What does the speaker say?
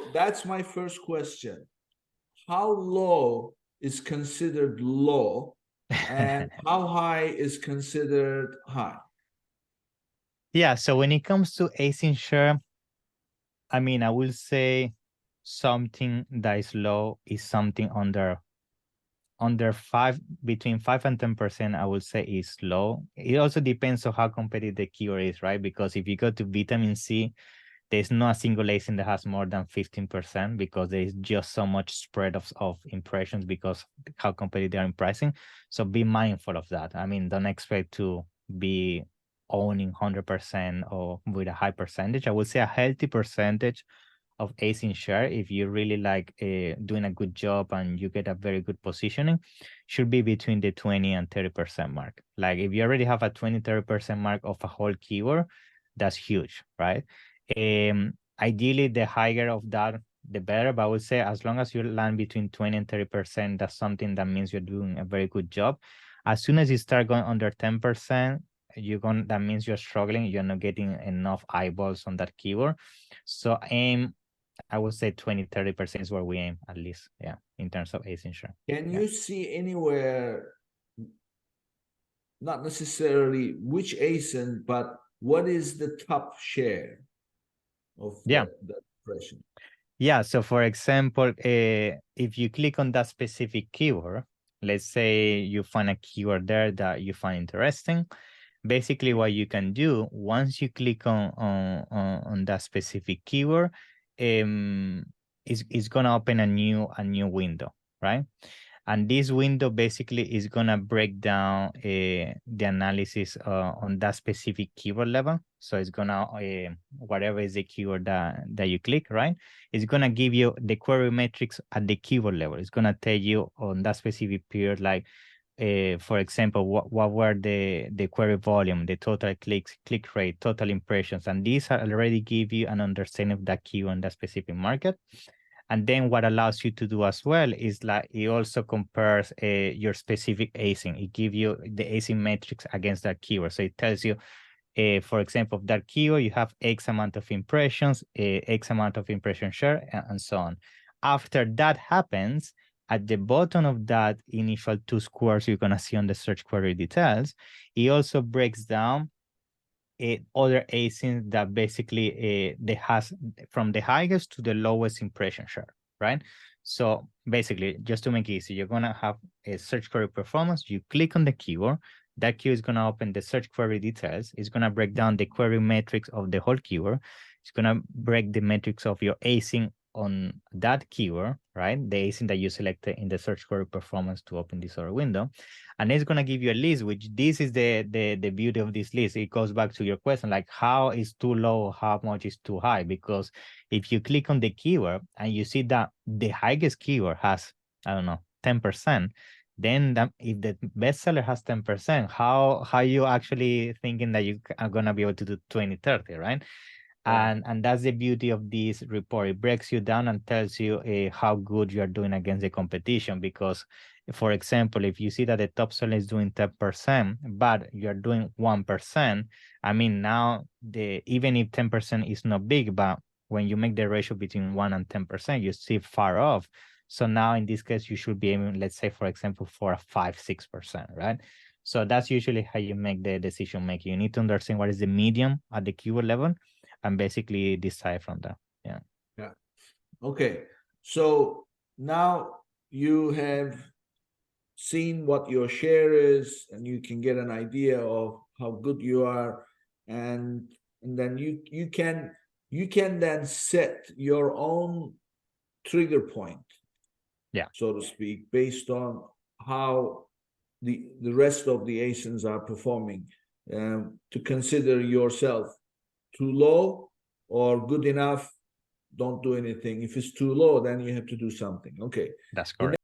So that's my first question. How low is considered low and how high is considered high? Yeah, so when it comes to ASIN share, I mean, I will say something that is low is something under between 5 and 10%, I would say is low. It also depends on how competitive the keyword is, right? Because if you go to vitamin C, there's not a single ASIN that has more than 15% because there is just so much spread of impressions because how competitive they are in pricing. So be mindful of that. I mean, don't expect to be owning 100% or with a high percentage. I would say a healthy percentage of ASIN share, if you really like doing a good job and you get a very good positioning, should be between the 20 and 30% mark. Like if you already have a 20-30% mark of a whole keyword, that's huge, right? Ideally, the higher of that, the better. But I would say as long as you land between 20 and 30%, that's something that means you're doing a very good job. As soon as you start going under 10%, that means you're struggling, you're not getting enough eyeballs on that keyword. So I would say 20-30% is where we aim, at least, yeah, in terms of ASIN share. Can you see anywhere, not necessarily which ASIN, but what is the top share of Yeah. the impression? Yeah, so for example, if you click on that specific keyword, let's say you find a keyword there that you find interesting. Basically, what you can do once you click on that specific keyword, it's gonna open a new window, right? And this window basically is gonna break down the analysis on that specific keyword level. So it's gonna whatever is the keyword that you click, right? It's gonna give you the query metrics at the keyword level. It's gonna tell you on that specific period, like for example, what were the query volume, the total clicks, click rate, total impressions, and these already give you an understanding of that keyword on that specific market. And then what allows you to do as well is like it also compares your specific ASIN. It gives you the ASIN metrics against that keyword. So it tells you, for example, that keyword, you have X amount of impressions, X amount of impression share, and so on. After that happens, at the bottom of that initial two squares you're going to see on the search query details, it also breaks down other ASINs that basically they has from the highest to the lowest impression share, right? So basically, just to make it easy, you're gonna have a search query performance. You click on the keyword, that keyword is gonna open the search query details. It's gonna break down the query metrics of the whole keyword. It's gonna break the metrics of your ASIN on that keyword, right? The ASIN that you selected in the search query performance to open this other window. And it's going to give you a list, which this is the beauty of this list. It goes back to your question, like how is too low, how much is too high? Because if you click on the keyword and you see that the highest keyword has, I don't know, 10%, then if the bestseller has 10%, how you actually thinking that you are going to be able to do 20-30, right? Yeah. And that's the beauty of this report. It breaks you down and tells you how good you are doing against the competition. Because, for example, if you see that the top seller is doing 10%, but you're doing 1%, I mean, now even if 10% is not big, but when you make the ratio between 1 and 10%, you see far off. So now in this case, you should be aiming, let's say, for example, for a 5-6%, right? So that's usually how you make the decision making. You need to understand what is the medium at the keyword level and basically decide from that. Yeah. Yeah. Okay. So now you have seen what your share is, and you can get an idea of how good you are, and then you can then set your own trigger point, Yeah, so to speak, based on how the rest of the ASINs are performing, to consider yourself too low or good enough. Don't do anything. If it's too low, then you have to do something. Okay. that's correct.